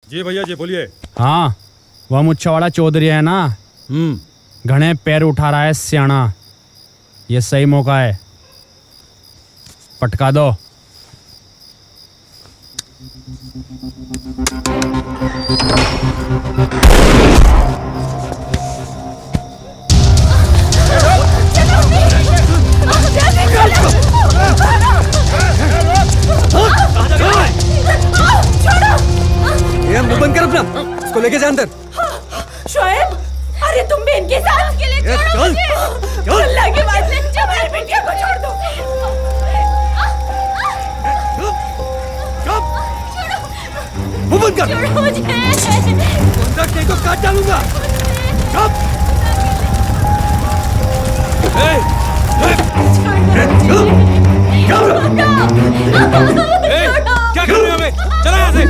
जी भैया जी बोलिए। हाँ, वह मुच्छवाड़ा चौधरी है ना? घने पैर उठा रहा है सियाना। ये सही मौका है, पटका दो। बंद कर अपना, इसको लेके जा अंदर। शोएब, अरे तुम भी इनके साथ के लिए छोड़ो मुझे। अल्लाह के वास्ते जमाल बिटिया को छोड़ दो। मुंह बंद कर। छोड़ो मुझे। अंदर तेरे को काट डालूंगा। चुप। क्या कर रहे हो बे? चलो यहाँ से।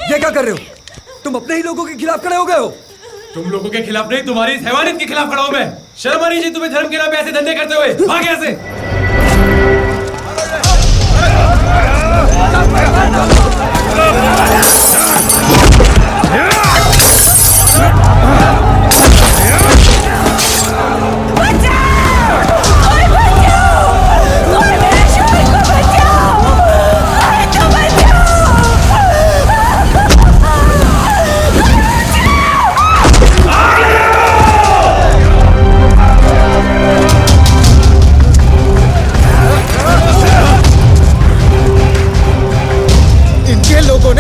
ये क्या कर रहे हो? तुम अपने ही लोगों के खिलाफ खड़े हो गए हो। तुम लोगों के खिलाफ नहीं, तुम्हारी इस हैवानियत के खिलाफ खड़ा हूं मैं। शर्म आनी चाहिए तुम्हें धर्म के नाम पे ऐसे धंधे करते हुए। भाग यहाँ से।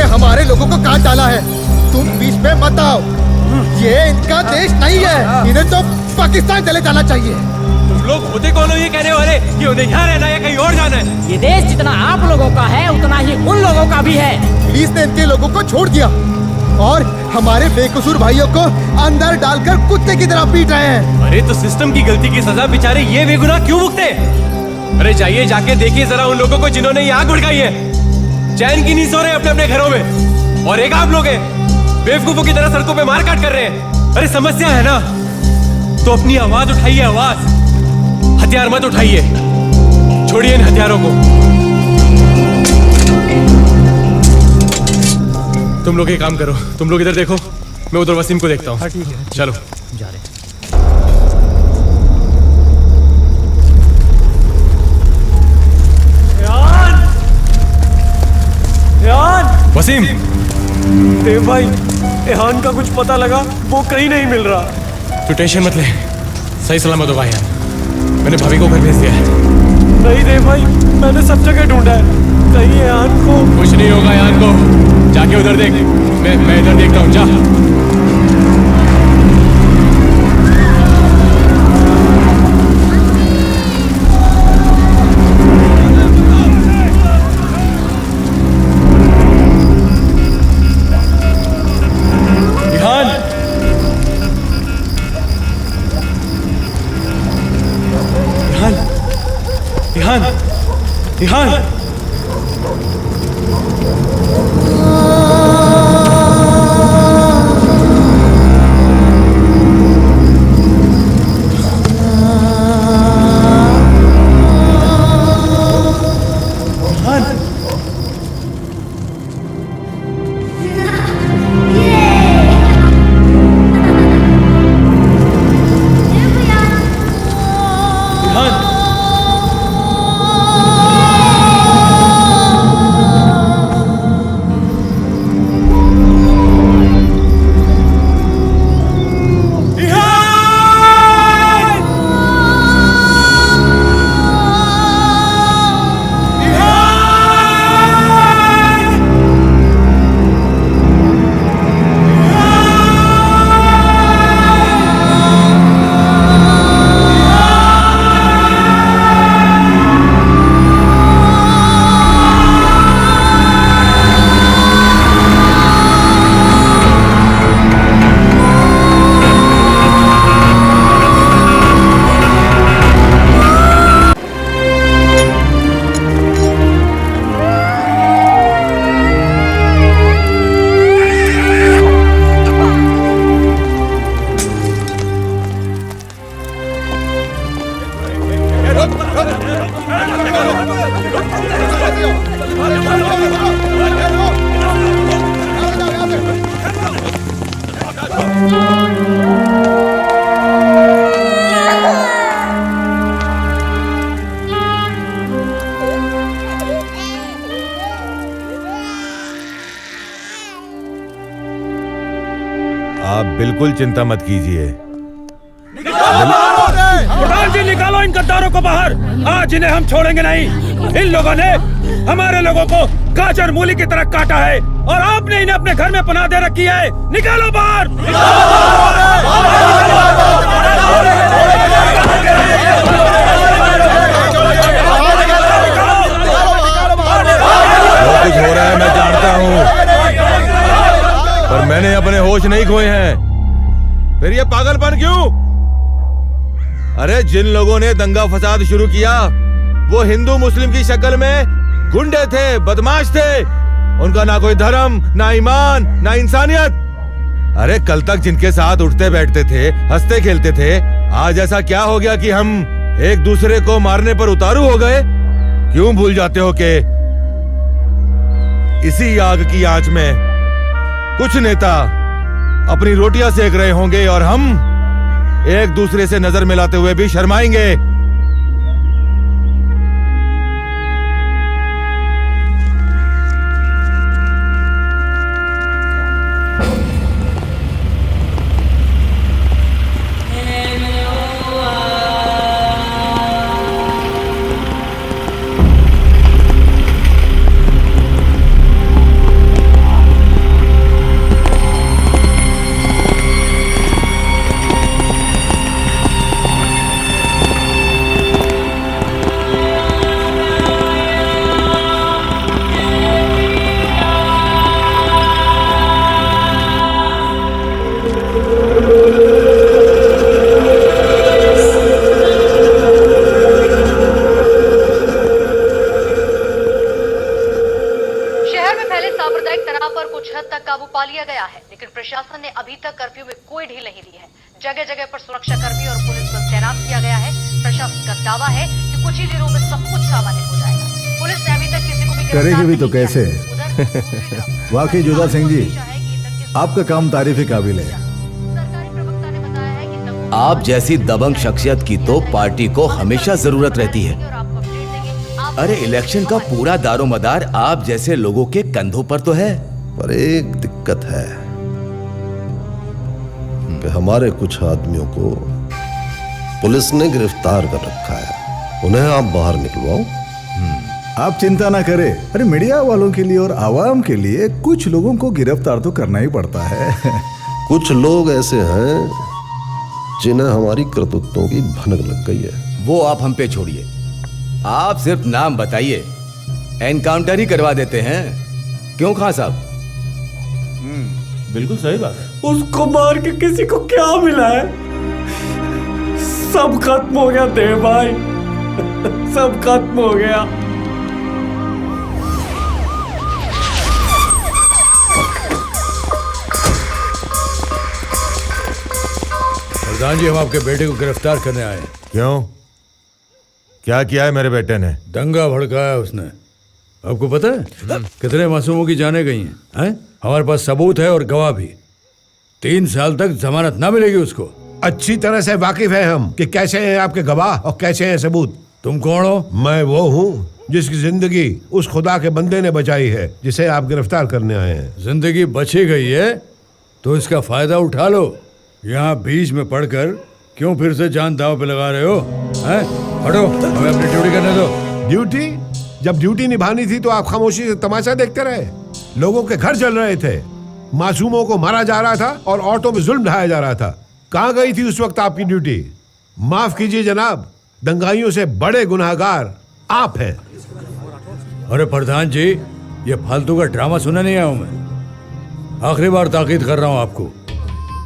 हमारे लोगों को काट डाला है, तुम बीच में मत आओ। ये इनका देश नहीं है, इन्हें तो पाकिस्तान चले जाना चाहिए। तुम लोग होते कौन हो ये कहने वाले कि उन्हें यहाँ रहना है कहीं और जाना है? ये देश जितना आप लोगों का है उतना ही उन लोगों का भी है। पुलिस ने इनके लोगों को छोड़ दिया और हमारे बेकसूर भाइयों को अंदर डालकर कुत्ते की तरह पीट रहे हैं। अरे तो सिस्टम की गलती की सजा बेचारे ये बेगुनाह क्यों भुगते? अरे जाइए जाके देखिए जरा उन लोगों को जिन्होंने ये आग भड़काई है। चैन की नींद सो रहे हैं अपने अपने घरों में, और एक आप लोग हैं बेवकूफों की तरह सड़कों पे मारकाट कर रहे हैं। अरे समस्या है ना तो अपनी आवाज उठाइए, आवाज। हथियार मत उठाइए, छोड़िए इन हथियारों को। तुम लोग एक काम करो, तुम लोग इधर देखो, मैं उधर वसीम को देखता हूँ। चलो जा रहे। वसीम, देव भाई, एहान का कुछ पता लगा? वो कहीं नहीं मिल रहा। तू टेंशन मत ले, सही सलामत होगा यार। मैंने भाभी को घर भेज दिया है। नहीं देव भाई, मैंने सब जगह ढूंढा है, कहीं एहान को कुछ नहीं होगा। यार को जाके उधर देख, मैं इधर देखता हूँ। जा। इहान, आप बिल्कुल चिंता मत कीजिए। प्रधान जी, निकालो इन गद्दारों को बाहर। आज इन्हें हम छोड़ेंगे नहीं। इन लोगों ने हमारे लोगों को गाजर मूली की तरह काटा है और आपने इन्हें अपने घर में पनाह दे रखी है। निकालो बाहर। जो कुछ हो रहा है मैं जानता हूँ, पर मैंने अपने होश नहीं खोए हैं। फिर ये पागलपन क्यों? अरे जिन लोगों ने दंगा फसाद शुरू किया वो हिंदू मुस्लिम की शक्ल में गुंडे थे, बदमाश थे। उनका ना कोई धर्म, ना ईमान, ना इंसानियत। अरे कल तक जिनके साथ उठते बैठते थे, हंसते खेलते थे, आज ऐसा क्या हो गया कि हम एक दूसरे को मारने पर उतारू हो गए? क्यों भूल जाते हो कि इसी आग की आंच में कुछ नेता अपनी रोटियां सेक रहे होंगे और हम एक दूसरे से नजर मिलाते हुए भी शर्माएंगे। प्रशासन ने अभी तक कर्फ्यू में कोई ढील नहीं दी है। जगह जगह पर सुरक्षा कर्मी और पुलिस बल तैनात किया गया है। प्रशासन का दावा है कि कुछ ही दिनों में सब कुछ सामान्य हो जाएगा। पुलिस ने अभी तक किसी को भी करेगी भी तो कैसे? वाकई जोधा सिंह जी, आपका काम तारीफ के काबिल है। सरकारी प्रवक्ता ने बताया है कि आप जैसी दबंग शख्सियत की तो पार्टी को हमेशा जरूरत रहती है। अरे इलेक्शन का पूरा दारोमदार आप जैसे लोगों के कंधों पर तो है। पर एक दिक्कत है कि हमारे कुछ आदमियों को पुलिस ने गिरफ्तार कर रखा है। उन्हें आप बाहर निकलवाओ। आप चिंता ना करें। अरे मीडिया वालों के लिए और आवाम के लिए कुछ लोगों को गिरफ्तार तो करना ही पड़ता है। कुछ लोग ऐसे हैं जिन्हें हमारी करतूतों की भनक लग गई है। वो आप हम पे छोड़िए, आप सिर्फ नाम बताइए, एनकाउंटर ही करवा देते हैं। क्यों खान साहब? बिल्कुल सही बात। उसको मार के किसी को क्या मिला है? सब खत्म हो गया देव भाई, सब खत्म हो गया। प्रधान जी, हम आपके बेटे को गिरफ्तार करने आए। क्यों? क्या किया है मेरे बेटे ने? दंगा भड़काया उसने। आपको पता है कितने मासूमों की जानें गई हैं? हमारे पास सबूत है और गवाह भी। 3 साल तक जमानत ना मिलेगी उसको। अच्छी तरह से वाकिफ है हम कि कैसे हैं आपके गवाह और कैसे हैं सबूत। तुम कौन हो? मैं वो हूँ जिसकी जिंदगी उस खुदा के बंदे ने बचाई है जिसे आप गिरफ्तार करने आए हैं। जिंदगी बची गई है तो इसका फायदा उठा लो। यहाँ बीच में पड़कर क्यों फिर से जान दांव पे लगा रहे हो? हटो, हमें अपनी ड्यूटी करने दो। ड्यूटी? जब ड्यूटी निभानी थी तो आप खामोशी से तमाशा देखते रहे। लोगों के घर जल रहे थे, मासूमों को मारा जा रहा था और औरतों पे जुल्म ढाया जा रहा था। कहाँ गई थी उस वक्त आपकी ड्यूटी? माफ कीजिए जनाब, दंगाइयों से बड़े गुनाहगार आप हैं। अरे प्रधान जी, ये फालतू का ड्रामा सुना नहीं आया हूं मैं। आखिरी बार ताकीद कर रहा हूं आपको,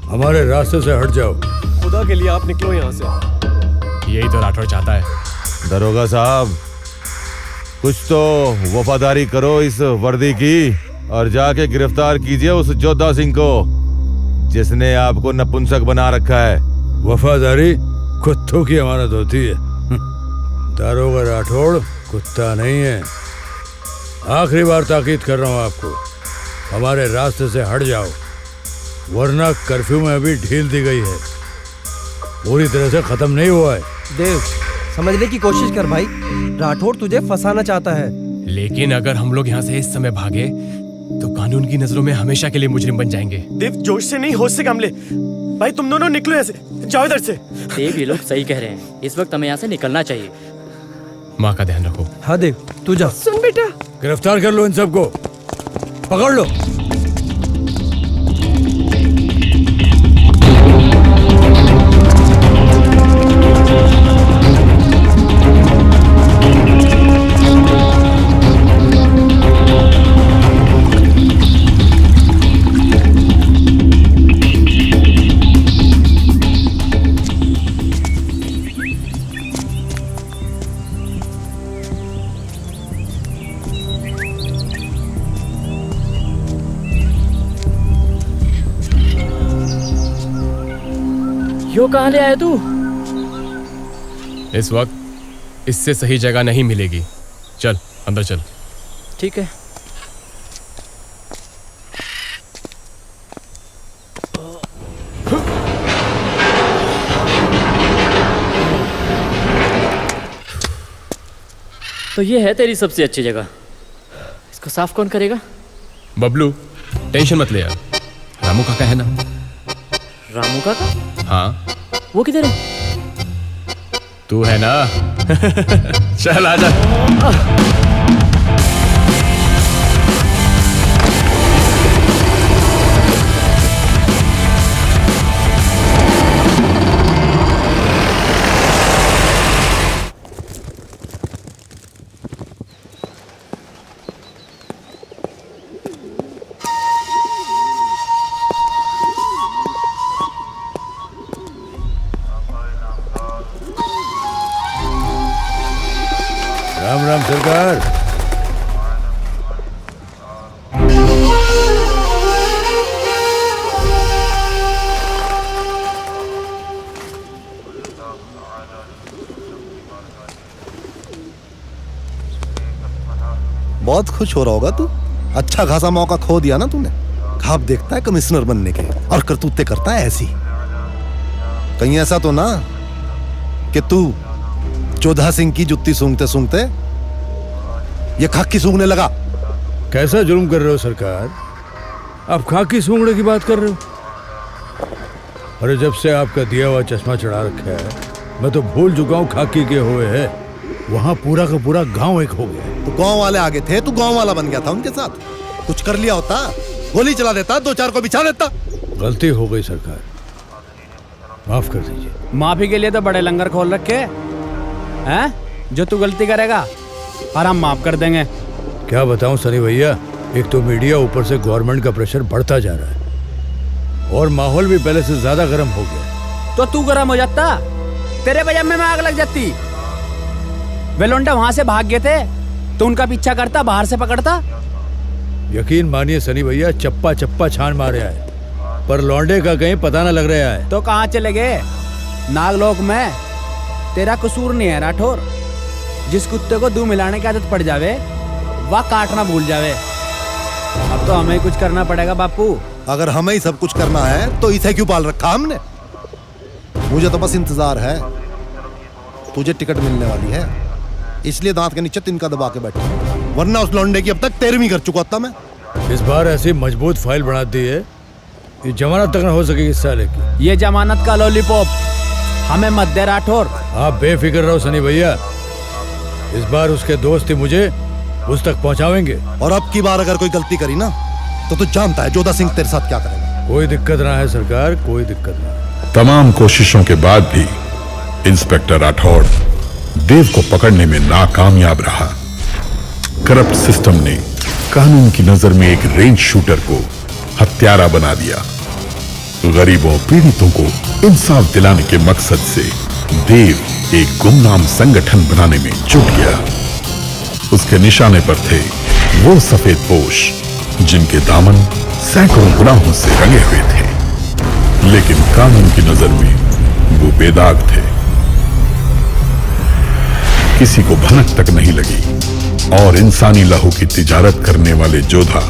हमारे रास्ते से हट जाओ। खुदा के लिए आप निकलो यहाँ से। यही तो राठौड़ चाहता है। दरोगा साहब, कुछ तो वफादारी करो इस वर्दी की और जाके गिरफ्तार कीजिए उस जोधा सिंह को जिसने आपको नपुंसक बना रखा है। वफादारी कुत्तों की अमानत होती है। दरोगा राठौड़, कुत्ता नहीं है। आखिरी बार ताकीद कर रहा हूँ आपको, हमारे रास्ते से हट जाओ, वरना कर्फ्यू में अभी ढील दी गई है, पूरी तरह से खत्म नहीं हुआ है। देव, समझने की कोशिश कर भाई, राठौड़ तुझे फंसाना चाहता है। लेकिन अगर हम लोग यहाँ से इस समय भागे तो कानून की नजरों में हमेशा के लिए मुजरिम बन जाएंगे। देव, जोश से नहीं, होश से काम ले। भाई तुम दोनों निकलो ऐसे, जाओ इधर से। देव, ये लोग सही कह रहे हैं, इस वक्त हमें यहाँ से निकलना चाहिए। माँ का ध्यान रखो। हाँ देव, तू जा। सुन बेटा, गिरफ्तार कर लो इन सबको, पकड़ लो। यो कहाँ ले आया तू? इस वक्त इससे सही जगह नहीं मिलेगी। चल अंदर चल। ठीक है। तो ये है तेरी सबसे अच्छी जगह, इसको साफ कौन करेगा? बबलू, टेंशन मत ले यार, रामू काका है ना। रामू काका? हाँ। वो किधर है? तू है ना। चल आजा। राम राम सरकार। बहुत खुश हो रहा होगा तू, अच्छा खासा मौका खो दिया ना तूने। ख्वाब देखता है कमिश्नर बनने के और करतूते करता है ऐसी। कहीं ऐसा तो ना कि तू चौधा सिंह की जुत्ती सूंघते सूंघते ये खाकी सूंघने लगा। कैसा जुल्म कर रहे हो सरकार, आप खाकी सूंघने की बात कर रहे हो? अरे जब से आपका दिया हुआ चश्मा चढ़ा रखा है, मैं तो भूल चुका हूँ खाकी के हुए है। वहाँ पूरा का पूरा गांव एक हो गया। तो गांव वाले आगे थे, तू गांव वाला बन गया था उनके साथ। कुछ कर लिया होता, गोली चला देता, दो चार को बिछा देता। गलती हो गई सरकार, माफ कर दीजिए। माफी के लिए तो बड़े लंगर खोल रखे हैं, जो तू गलती करेगा और हम माफ कर देंगे। क्या बताऊं सनी भैया, एक तो मीडिया, ऊपर से गवर्नमेंट का प्रेशर बढ़ता जा रहा है और माहौल भी पहले से ज्यादा गर्म हो गया। तो तू गर्म हो जाता, तेरे पजामे में आग लग जाती। वे लौंडे वहां से भाग गए थे तो उनका पीछा करता, बाहर से पकड़ता। यकीन मानिए सनी भैया, चप्पा चप्पा छान मारे है, पर लौंडे का कहीं पता न लग रहा है। तो कहाँ चले गए? नागलोक में। तेरा कसूर नहीं है राठौर, जिस कुत्ते को दूध मिलाने की आदत पड़ जावे वह काटना भूल जावे। अब तो हमें कुछ करना पड़ेगा बापू। अगर हमें ही सब कुछ करना है तो इसे क्यों पाल रखा हमने? मुझे तो बस इंतजार है, तुझे टिकट मिलने वाली है, इसलिए दांत के नीचे तिनका दबा के बैठा, वरना उस लौंडे की अब तक 13वीं कर चुका था मैं। इस बार ऐसी मजबूत फाइल बना दी है, ये जमानत तक न हो सकेगी इस साले की। ये जमानत का लॉलीपॉप हमें मत दे राठौर। आप बेफिक्र रहो सनी भैया, इस बार उसके दोस्त ही मुझे उस तक पहुंचावेंगे। और अब की बार अगर कोई गलती करी ना तो तू जानता है जोधा सिंह तेरे साथ क्या करेगा। कोई दिक्कत ना है सरकार, कोई दिक्कत ना। तमाम कोशिशों के बाद भी इंस्पेक्टर राठौड़ देव को पकड़ने में नाकामयाब रहा। करप्ट सिस्टम ने कानून की नजर में एक रेंज शूटर को हत्यारा बना दिया। गरीबों पीड़ितों को इंसाफ दिलाने के मकसद से देव एक गुमनाम संगठन बनाने में जुट गया। उसके निशाने पर थे वो सफेद पोश जिनके दामन सैकड़ों गुनाहों से रंगे हुए थे, लेकिन कानून की नजर में वो बेदाग थे। किसी को भनक तक नहीं लगी और इंसानी लहू की तिजारत करने वाले जोधा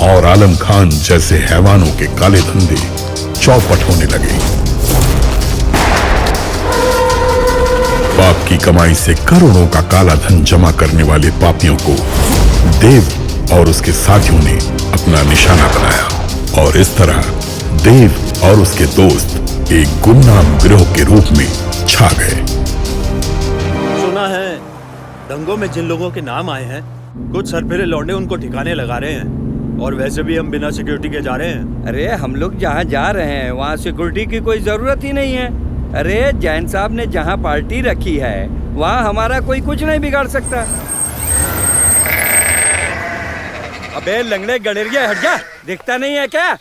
और आलम खान जैसे हैवानों के काले धंधे चौपट होने लगे। पाप की कमाई से करोड़ों का काला धन जमा करने वाले पापियों को देव और उसके साथियों ने अपना निशाना बनाया और इस तरह देव और उसके दोस्त एक गुमनाम गिरोह के रूप में छा गए। सुना है दंगों में जिन लोगों के नाम आए हैं कुछ सरफिरे लौंडे उनको ठिकाने लगा रहे हैं और वैसे भी हम बिना सिक्योरिटी के जा रहे हैं। अरे हम लोग जहाँ जा रहे हैं वहाँ सिक्योरिटी की कोई जरूरत ही नहीं है। अरे जैन साहब ने जहाँ पार्टी रखी है वहाँ हमारा कोई कुछ नहीं बिगाड़ सकता। अबे लंगड़े गडेरिया हट जा, दिखता नहीं है क्या?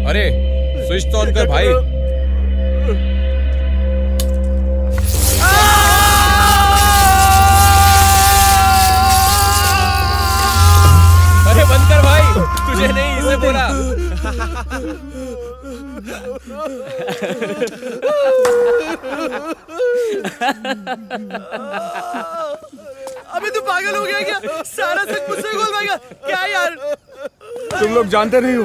अरे स्विच तो ऑन कर भाई। अरे बंद कर भाई, तुझे नहीं इसे बोला। अबे तू पागल हो गया क्या? सारा सच मुझसे बोल पाएगा क्या यार? तुम लोग जानते नहीं हो,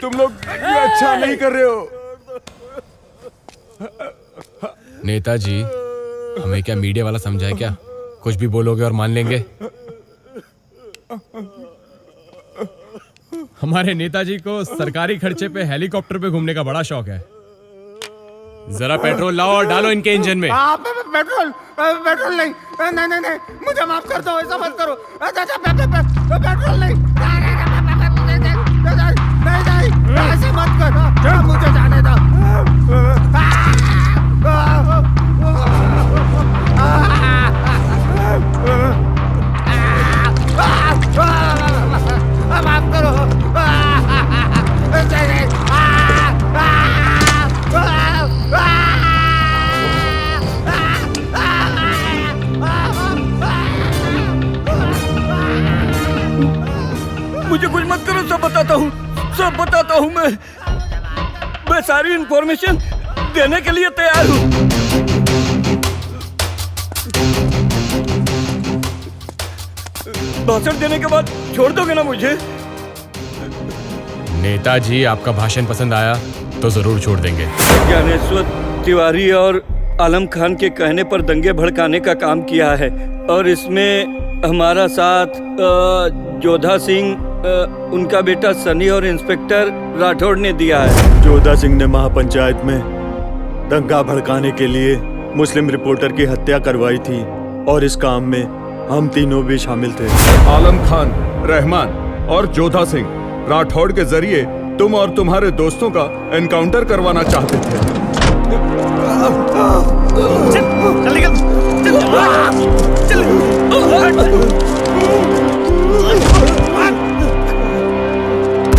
तुम लोग ये अच्छा नहीं कर रहे हो। नेताजी, हमें क्या मीडिया वाला समझा है क्या? कुछ भी बोलोगे और मान लेंगे। हमारे नेताजी को सरकारी खर्चे पे हेलीकॉप्टर पे घूमने का बड़ा शौक है। जरा पेट्रोल लाओ और डालो इनके इंजन में। पेट्रोल पेट्रोल नहीं, नहीं नहीं नहीं, मुझे माफ कर दो, ऐसा मत करो। पेट्रोल नहीं, नहीं ऐसे मत करो, मुझे जाने दो। माफ करो। मुझे कुछ मत करो, सब बताता हूँ, सब बताता हूँ। मैं सारी इंफॉर्मेशन देने के लिए तैयार हूँ। भाषण देने के बाद छोड़ दोगे ना मुझे? नेताजी, आपका भाषण पसंद आया तो जरूर छोड़ देंगे। ज्ञानेश्वर तिवारी और आलम खान के कहने पर दंगे भड़काने का काम किया है और इसमें हमारा साथ जोधा सिंह, उनका बेटा सनी और इंस्पेक्टर राठौड़ ने दिया है। जोधा सिंह ने महापंचायत में दंगा भड़काने के लिए मुस्लिम रिपोर्टर की हत्या करवाई थी और इस काम में हम तीनों भी शामिल थे। आलम खान, रहमान और जोधा सिंह राठौड़ के जरिए तुम और तुम्हारे दोस्तों का एनकाउंटर करवाना चाहते थे। चल निकल, चल।